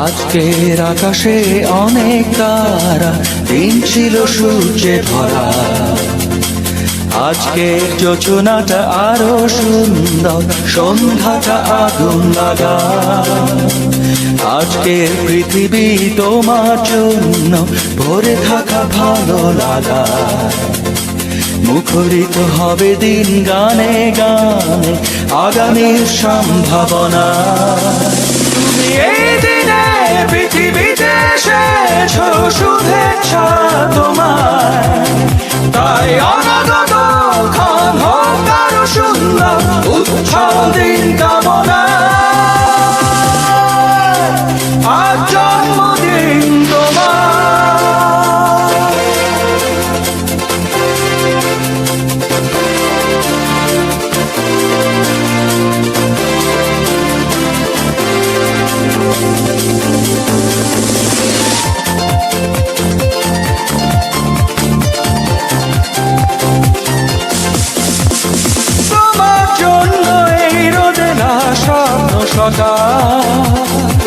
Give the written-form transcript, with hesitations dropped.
আজকের আকাশে অনেক তারা, দিন ছিল সূর্যে ভরা। আজকের যোজনাটা আরো সুন্দর, সন্ধ্যাটা আগুন লাগা। আজকের পৃথিবী তোমার জন্য ভরে থাকা ভালো লাগা। মুখরিত হবে দিন গানে গানে, আগামীর সম্ভাবনা। তুমি এই দিনে পৃথিবীতে এসেছো, শুভেচ্ছা তোমার। তাই অনাগত ক্ষণ হোক আরো সুন্দর, উৎসব দিন কামনা। আজ জন্মদিন তোমার। তোমার জন্য এই রোদে না স্বপ্ন সকাল।